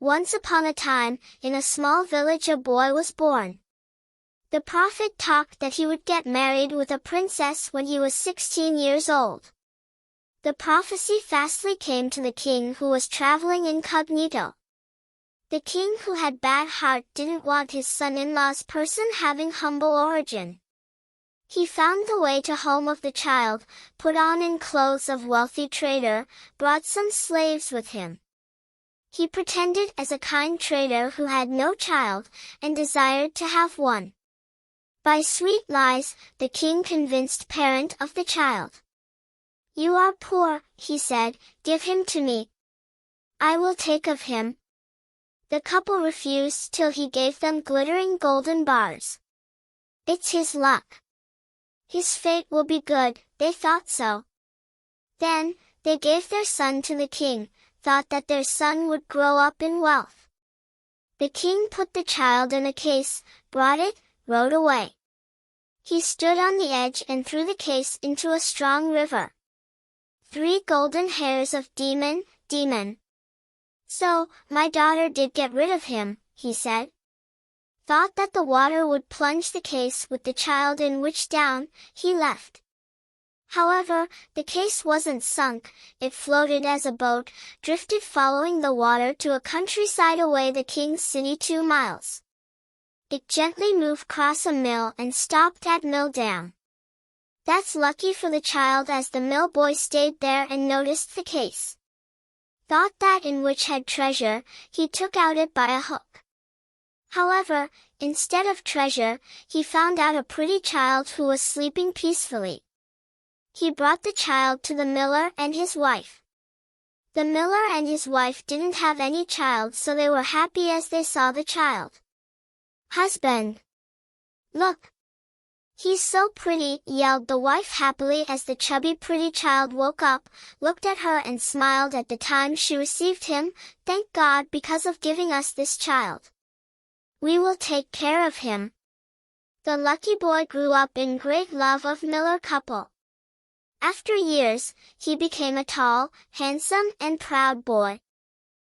Once upon a time, in a small village a boy was born. The prophet talked that he would get married with a princess when he was 16 years old. The prophecy fastly came to the king who was traveling incognito. The king who had bad heart didn't want his son-in-law's person having humble origin. He found the way to home of the child, put on in clothes of wealthy trader, brought some slaves with him. He pretended as a kind trader who had no child, and desired to have one. By sweet lies, the king convinced parent of the child. "You are poor," he said, "give him to me. I will take of him." The couple refused till he gave them glittering golden bars. "It's his luck. His fate will be good," they thought so. Then, they gave their son to the king, thought that their son would grow up in wealth. The king put the child in a case, brought it, rode away. He stood on the edge and threw the case into a strong river. 3 golden hairs of demon. "So, my daughter did get rid of him," he said. Thought that the water would plunge the case with the child in, which down he left. However, the case wasn't sunk, it floated as a boat, drifted following the water to a countryside away the king's city 2 miles. It gently moved cross a mill and stopped at mill dam. That's lucky for the child, as the mill boy stayed there and noticed the case. Thought that in which had treasure, he took out it by a hook. However, instead of treasure, he found out a pretty child who was sleeping peacefully. He brought the child to the miller and his wife. The miller and his wife didn't have any child, so they were happy as they saw the child. "Husband! Look! He's so pretty," yelled the wife happily as the chubby pretty child woke up, looked at her and smiled at the time she received him. "Thank God because of giving us this child. We will take care of him." The lucky boy grew up in great love of miller couple. After years, he became a tall, handsome, and proud boy.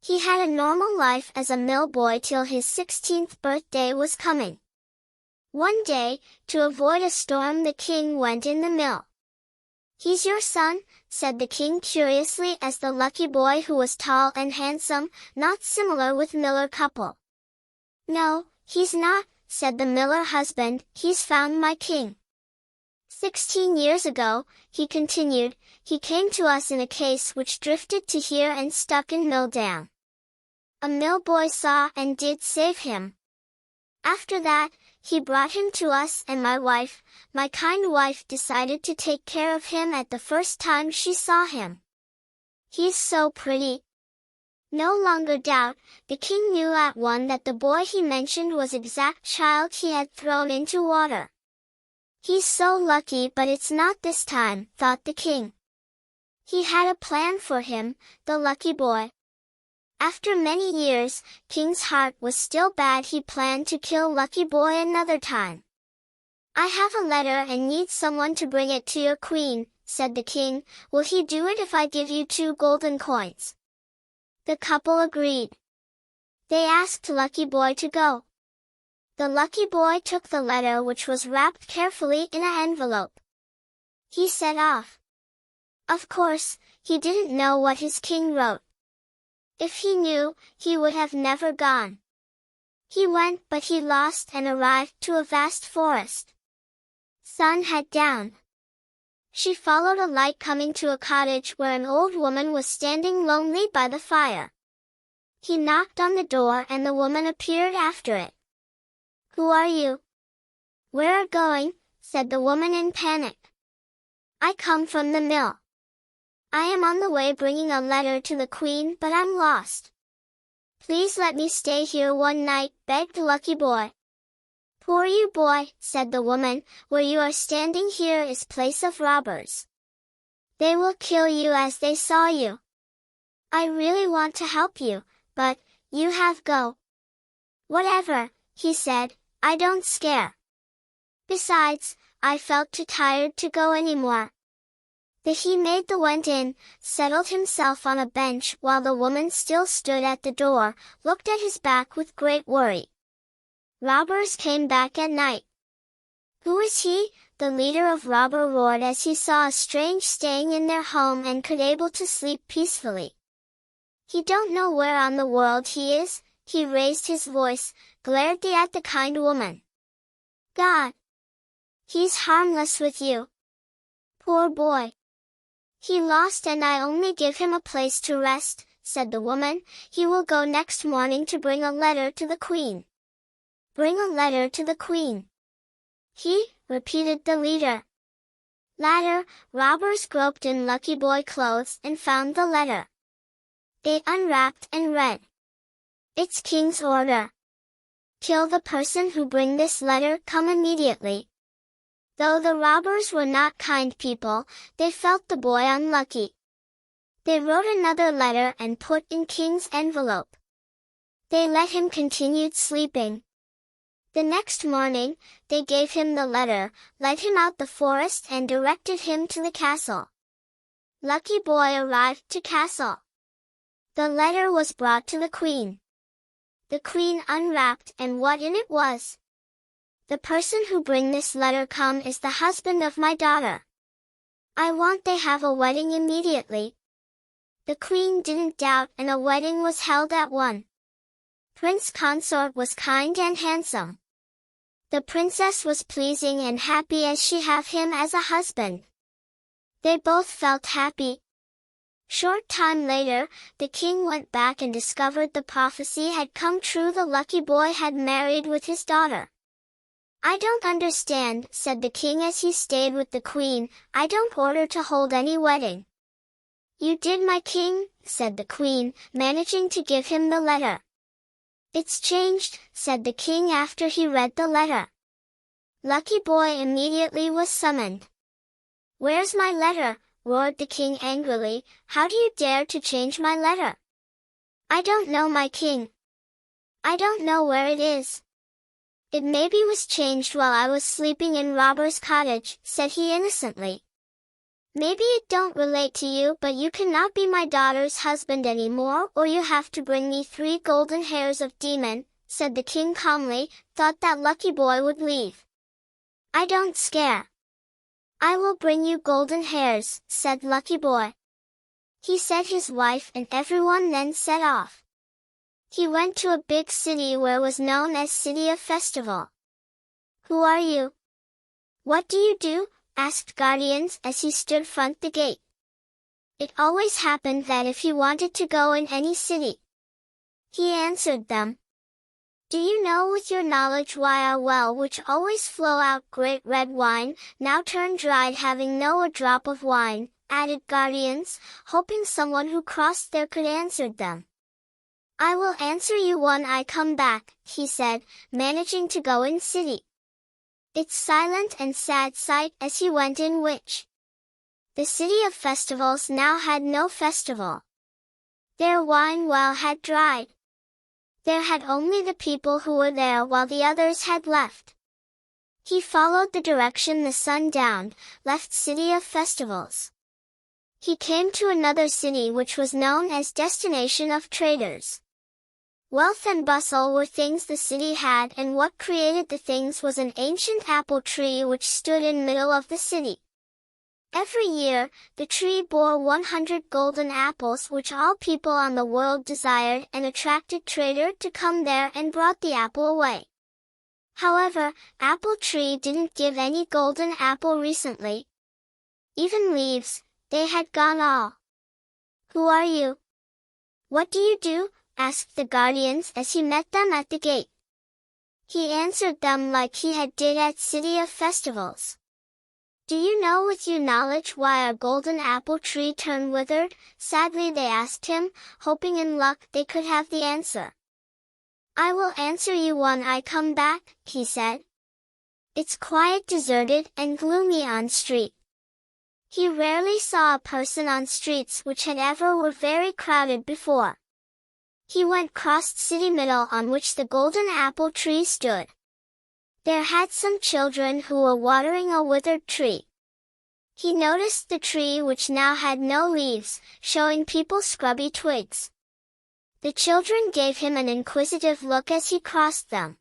He had a normal life as a mill boy till his 16th birthday was coming. One day, to avoid a storm, the king went in the mill. "He's your son?" said the king curiously, as the lucky boy, who was tall and handsome, not similar with miller couple. "No, he's not," said the miller husband, "he's found my king. 16 years ago," he continued, "he came to us in a case which drifted to here and stuck in mill dam. A mill boy saw and did save him. After that, he brought him to us, and my kind wife decided to take care of him at the first time she saw him. He's so pretty." No longer doubt, the king knew at once that the boy he mentioned was exact child he had thrown into water. "He's so lucky, but it's not this time," thought the king. He had a plan for him, the lucky boy. After many years, king's heart was still bad. He planned to kill lucky boy another time. "I have a letter and need someone to bring it to your queen," said the king. "Will he do it if I give you 2 golden coins?" The couple agreed. They asked lucky boy to go. The lucky boy took the letter, which was wrapped carefully in an envelope. He set off. Of course, he didn't know what his king wrote. If he knew, he would have never gone. He went, but he lost and arrived to a vast forest. Sun had down. She followed a light coming to a cottage where an old woman was standing lonely by the fire. He knocked on the door and the woman appeared after it. "Who are you?" "Where are going?" said the woman in panic. "I come from the mill. I am on the way bringing a letter to the queen, but I'm lost. Please let me stay here one night," begged the lucky boy. "Poor you, boy," said the woman, "where you are standing here is place of robbers. They will kill you as they saw you. I really want to help you, but you have go." "Whatever," he said, "I don't scare. Besides, I felt too tired to go anymore." He made the went in, settled himself on a bench while the woman still stood at the door, looked at his back with great worry. Robbers came back at night. Who is he? The leader of robber roared as he saw a strange staying in their home and could able to sleep peacefully. He don't know where on the world he is, he raised his voice, glared at the kind woman. God! He's harmless with you. Poor boy. He lost and I only give him a place to rest, said the woman. He will go next morning to bring a letter to the queen. Bring a letter to the queen. He, repeated the leader. Later, robbers groped in Lucky Boy clothes and found the letter. They unwrapped and read. It's King's order. Kill the person who bring this letter, come immediately. Though the robbers were not kind people, they felt the boy unlucky. They wrote another letter and put in King's envelope. They let him continue sleeping. The next morning, they gave him the letter, led him out the forest and directed him to the castle. Lucky Boy arrived to castle. The letter was brought to the queen. The queen unwrapped and what in it was. The person who bring this letter come is the husband of my daughter. I want they have a wedding immediately. The queen didn't doubt and a wedding was held at one. Prince Consort was kind and handsome. The princess was pleasing and happy as she have him as a husband. They both felt happy. Short time later, the king went back and discovered the prophecy had come true. The lucky boy had married with his daughter. I don't understand, said the king as he stayed with the queen. I don't order to hold any wedding. You did, my king, said the queen, managing to give him the letter. It's changed, said the king after he read the letter. Lucky Boy immediately was summoned. Where's my letter? Roared the king angrily. How do you dare to change my letter? I don't know, my king. I don't know where it is. It maybe was changed while I was sleeping in Robber's cottage, said he innocently. Maybe it don't relate to you, but you cannot be my daughter's husband anymore, or you have to bring me 3 golden hairs of demon, said the king calmly, thought that Lucky Boy would leave. I don't scare. I will bring you golden hairs, said Lucky Boy. He said his wife and everyone then set off. He went to a big city where was known as City of Festival. Who are you? What do you do? Asked guardians as he stood front the gate. It always happened that if he wanted to go in any city, he answered them. Do you know with your knowledge why our well which always flow out great red wine, now turn dried having no a drop of wine, added guardians, hoping someone who crossed there could answer them. I will answer you when I come back, he said, managing to go in city. It's silent and sad sight as he went in which the City of Festivals now had no festival. Their wine well had dried. There had only the people who were there while the others had left. He followed the direction the sun downed, left City of Festivals. He came to another city which was known as Destination of Traders. Wealth and bustle were things the city had, and what created the things was an ancient apple tree which stood in middle of the city. Every year, the tree bore 100 golden apples which all people on the world desired and attracted trader to come there and brought the apple away. However, apple tree didn't give any golden apple recently. Even leaves, they had gone all. Who are you? What do you do? Asked the guardians as he met them at the gate. He answered them like he had did at City of Festivals. Do you know with your knowledge why our golden apple tree turned withered? Sadly they asked him, hoping in luck they could have the answer. I will answer you when I come back, he said. It's quiet, deserted, and gloomy on street. He rarely saw a person on streets which had ever were very crowded before. He went crossed city middle on which the golden apple tree stood. There had some children who were watering a withered tree. He noticed the tree which now had no leaves, showing people scrubby twigs. The children gave him an inquisitive look as he crossed them.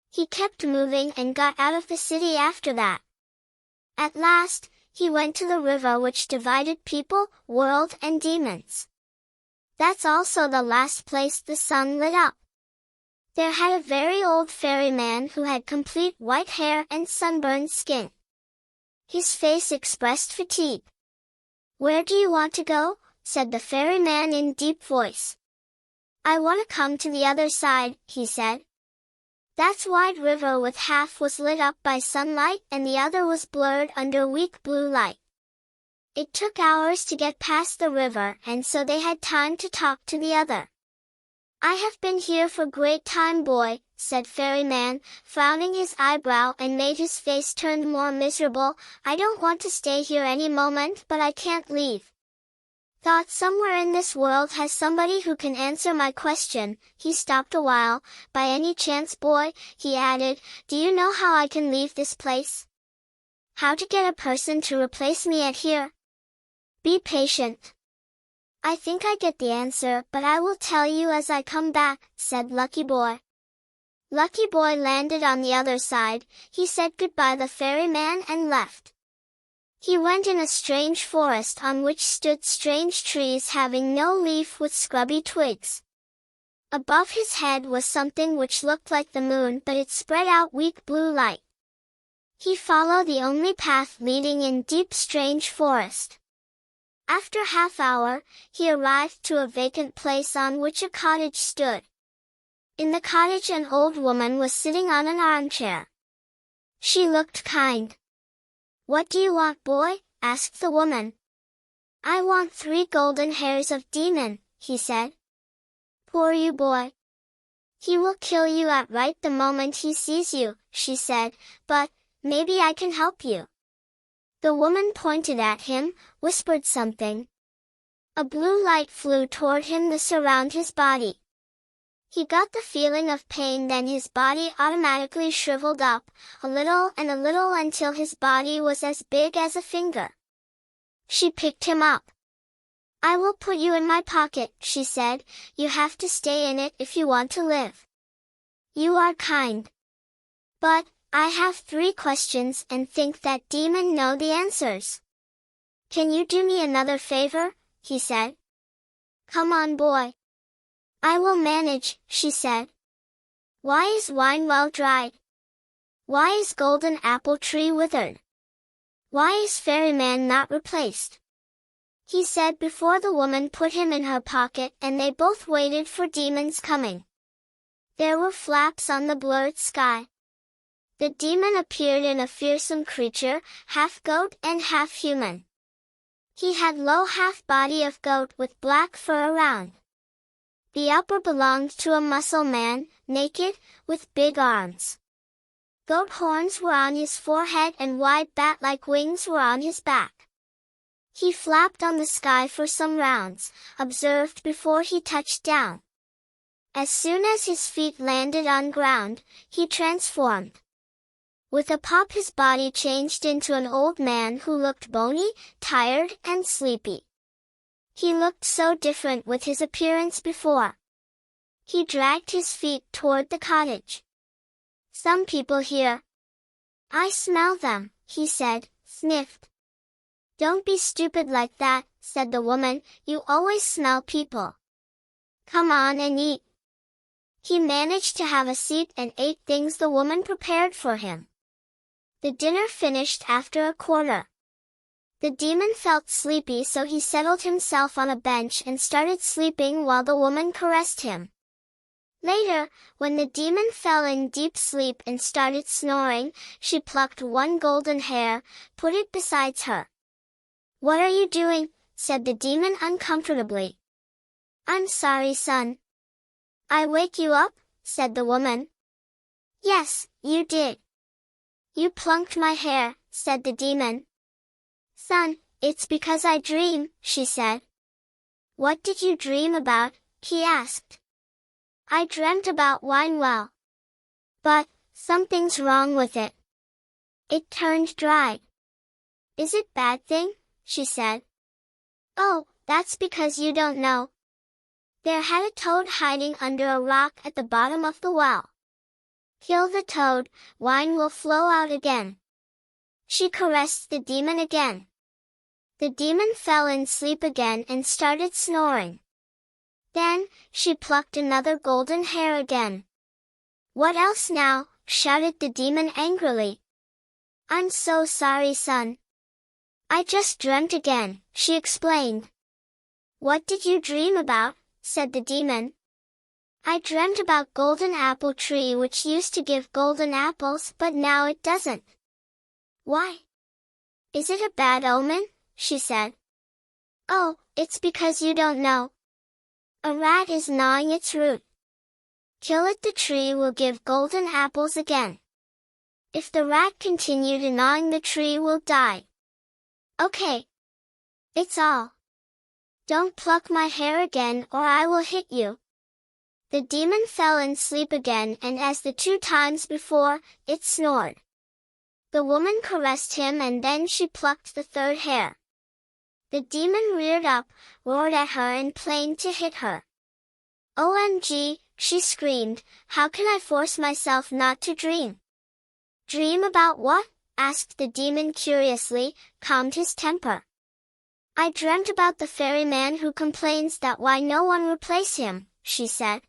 He kept moving and got out of the city after that. At last, he went to the river which divided people, world and demons. That's also the last place the sun lit up. There had a very old ferryman who had complete white hair and sunburned skin. His face expressed fatigue. "Where do you want to go?" said the ferryman in deep voice. "I want to come to the other side," he said. That's wide river with half was lit up by sunlight and the other was blurred under weak blue light. It took hours to get past the river and so they had time to talk to the other. "I have been here for great time, boy," said ferryman, frowning his eyebrow and made his face turn more miserable. "I don't want to stay here any moment but I can't leave. Thought somewhere in this world has somebody who can answer my question." He stopped a while. "By any chance, boy," he added, "do you know how I can leave this place? How to get a person to replace me at here? Be patient. I think I get the answer, but I will tell you as I come back," said Lucky Boy. Lucky Boy landed on the other side. He said goodbye to the ferryman and left. He went in a strange forest on which stood strange trees having no leaf with scrubby twigs. Above his head was something which looked like the moon but it spread out weak blue light. He followed the only path leading in deep strange forest. After half hour, he arrived to a vacant place on which a cottage stood. In the cottage an old woman was sitting on an armchair. She looked kind. "What do you want, boy?" asked the woman. "I want 3 golden hairs of demon," he said. "Poor you, boy. He will kill you outright the moment he sees you," she said, "but maybe I can help you." The woman pointed at him, whispered something. A blue light flew toward him to surround his body. He got the feeling of pain, then his body automatically shriveled up, a little and a little until his body was as big as a finger. She picked him up. "I will put you in my pocket," she said. "You have to stay in it if you want to live. You are kind. But, I have 3 questions and think that demon know the answers. Can you do me another favor?" he said. "Come on, boy." "I will manage," she said. "Why is wine well dried? Why is golden apple tree withered? Why is ferryman not replaced?" He said before the woman put him in her pocket and they both waited for demon's coming. There were flaps on the blurred sky. The demon appeared in a fearsome creature, half goat and half human. He had low half body of goat with black fur around. The upper belonged to a muscle man, naked, with big arms. Goat horns were on his forehead and wide bat-like wings were on his back. He flapped on the sky for some rounds, observed before he touched down. As soon as his feet landed on ground, he transformed. With a pop his body changed into an old man who looked bony, tired, and sleepy. He looked so different with his appearance before. He dragged his feet toward the cottage. "Some people here. I smell them," he said, sniffed. "Don't be stupid like that," said the woman, "you always smell people. Come on and eat." He managed to have a seat and ate things the woman prepared for him. The dinner finished after a quarter. The demon felt sleepy so he settled himself on a bench and started sleeping while the woman caressed him. Later, when the demon fell in deep sleep and started snoring, she plucked 1 golden hair, put it beside her. "What are you doing?" said the demon uncomfortably. "I'm sorry, son." "I wake you up?" said the woman. "Yes, you did." "You plucked my hair," said the demon. "Son, it's because I dream," she said. "What did you dream about?" he asked. "I dreamt about wine well. But, something's wrong with it. It turned dry. Is it bad thing? She said. Oh, that's because you don't know. There had a toad hiding under a rock at the bottom of the well. Kill the toad, wine will flow out again. She caressed the demon again. The demon fell in sleep again and started snoring. Then, she plucked another golden hair again. What else now? Shouted the demon angrily. I'm so sorry, son. I just dreamt again, she explained. What did you dream about? Said the demon. I dreamt about golden apple tree which used to give golden apples but now it doesn't. Why? Is it a bad omen? She said. Oh, it's because you don't know. A rat is gnawing its root. Kill it, the tree will give golden apples again. If the rat continued gnawing, the tree will die. Okay. It's all. Don't pluck my hair again or I will hit you. The demon fell in sleep again and as the 2 times before, it snored. The woman caressed him and then she plucked the 3rd hair. The demon reared up, roared at her and planned to hit her. OMG, she screamed, how can I force myself not to dream? Dream about what? Asked the demon curiously, calmed his temper. I dreamt about the ferryman who complains that why no one replace him, she said.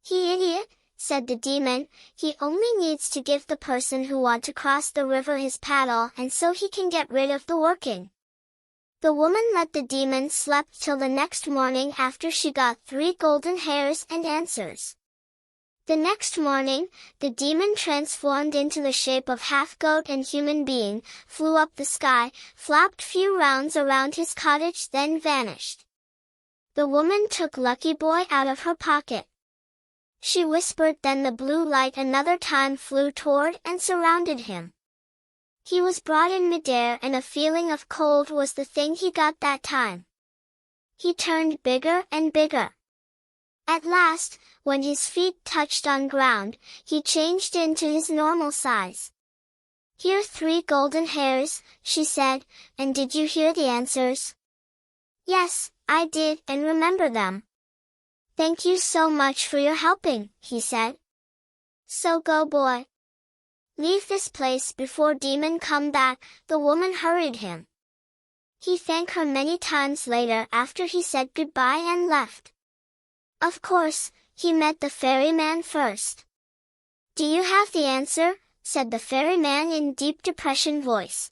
He idiot, said the demon, he only needs to give the person who want to cross the river his paddle and so he can get rid of the working. The woman let the demon sleep till the next morning after she got 3 golden hairs and answers. The next morning, the demon transformed into the shape of half goat and human being, flew up the sky, flapped few rounds around his cottage then vanished. The woman took Lucky Boy out of her pocket. She whispered, then the blue light another time flew toward and surrounded him. He was brought in midair and a feeling of cold was the thing he got that time. He turned bigger and bigger. At last, when his feet touched on ground, he changed into his normal size. Here 3 golden hairs, she said, and did you hear the answers? Yes, I did and remember them. Thank you so much for your helping, he said. So go boy. Leave this place before demon come back, the woman hurried him. He thanked her many times later after he said goodbye and left. Of course, he met the ferryman first. Do you have the answer? Said the ferryman in deep depression voice.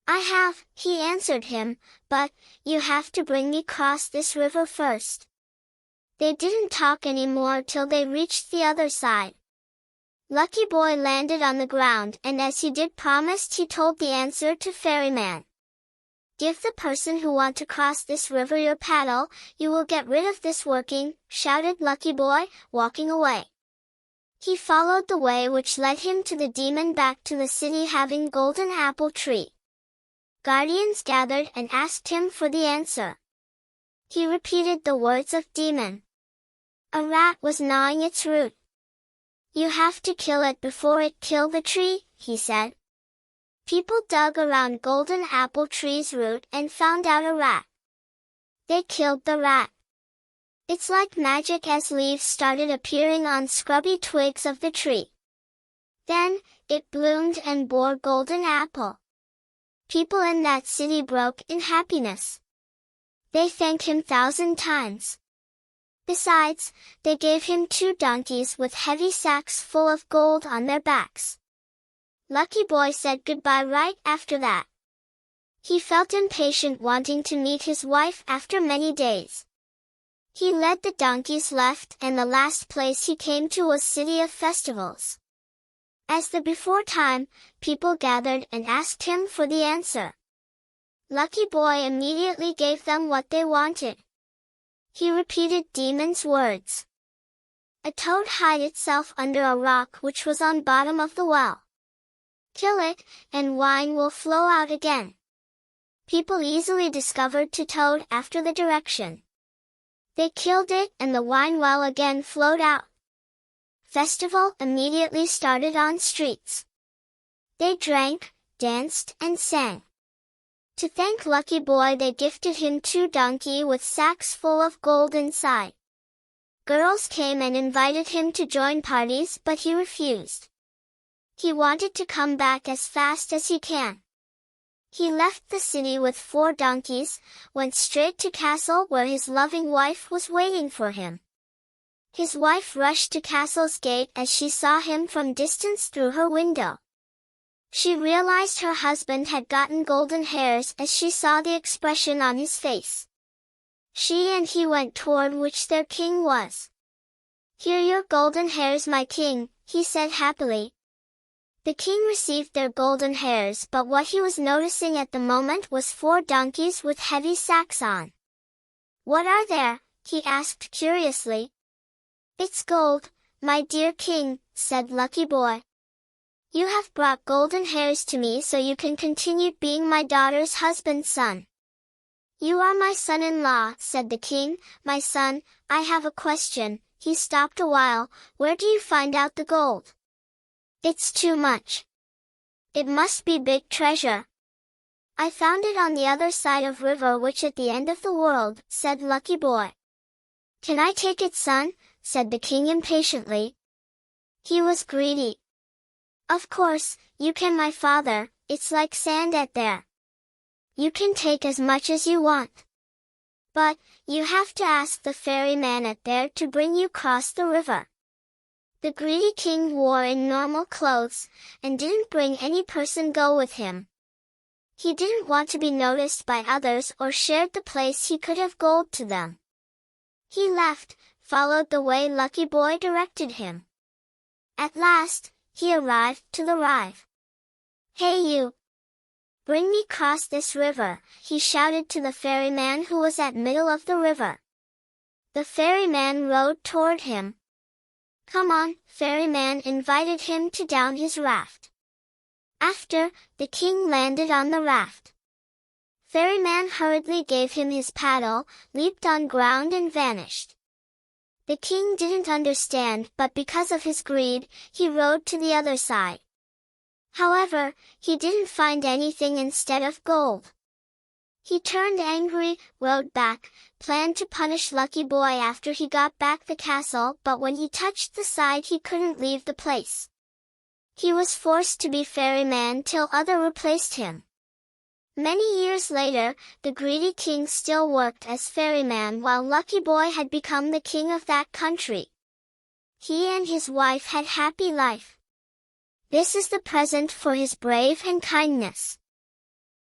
I have, he answered him, but, you have to bring me across this river first. They didn't talk any more till they reached the other side. Lucky Boy landed on the ground and as he did promised he told the answer to ferryman. Give the person who want to cross this river your paddle, you will get rid of this working, shouted Lucky Boy, walking away. He followed the way which led him to the demon back to the city having golden apple tree. Guardians gathered and asked him for the answer. He repeated the words of demon. A rat was gnawing its root. You have to kill it before it kill the tree, he said. People dug around golden apple tree's root and found out a rat. They killed the rat. It's like magic as leaves started appearing on scrubby twigs of the tree. Then, it bloomed and bore golden apple. People in that city broke in happiness. They thanked him 1,000 times. Besides, they gave him 2 donkeys with heavy sacks full of gold on their backs. Lucky Boy said goodbye right after that. He felt impatient wanting to meet his wife after many days. He led the donkeys left and the last place he came to was City of Festivals. As the before time, people gathered and asked him for the answer. Lucky Boy immediately gave them what they wanted. He repeated demon's words. A toad hid itself under a rock which was on bottom of the well. Kill it, and wine will flow out again. People easily discovered to toad after the direction. They killed it and the wine well again flowed out. Festival immediately started on streets. They drank, danced and sang. To thank Lucky Boy, they gifted him 2 donkeys with sacks full of gold inside. Girls came and invited him to join parties, but he refused. He wanted to come back as fast as he can. He left the city with 4 donkeys, went straight to castle where his loving wife was waiting for him. His wife rushed to castle's gate as she saw him from distance through her window. She realized her husband had gotten golden hairs as she saw the expression on his face. She and he went toward which their king was. "Here your golden hairs, my king," he said happily. The king received their golden hairs, but what he was noticing at the moment was 4 donkeys with heavy sacks on. "What are there?" he asked curiously. "It's gold, my dear king," said Lucky Boy. "You have brought golden hairs to me so you can continue being my daughter's husband's son." "You are my son-in-law," said the king. "My son, I have a question." He stopped a while. "Where do you find out the gold?" "It's too much. It must be big treasure." "I found it on the other side of river which at the end of the world," said Lucky Boy. "Can I take it, son?" said the king impatiently. He was greedy. "Of course, you can, my father, it's like sand at there. You can take as much as you want. But, you have to ask the ferryman at there to bring you cross the river." The greedy king wore in normal clothes, and didn't bring any person go with him. He didn't want to be noticed by others or shared the place he could have gold to them. He left, followed the way Lucky Boy directed him. At last, he arrived to the rive. "Hey you! Bring me cross this river," he shouted to the ferryman who was at middle of the river. The ferryman rowed toward him. "Come on," ferryman invited him to down his raft. After, the king landed on the raft. Ferryman hurriedly gave him his paddle, leaped on ground and vanished. The king didn't understand, but because of his greed, he rowed to the other side. However, he didn't find anything instead of gold. He turned angry, rowed back, planned to punish Lucky Boy after he got back the castle, but when he touched the side he couldn't leave the place. He was forced to be ferryman till other replaced him. Many years later, the greedy king still worked as ferryman while Lucky Boy had become the king of that country. He and his wife had happy life. This is the present for his brave and kindness.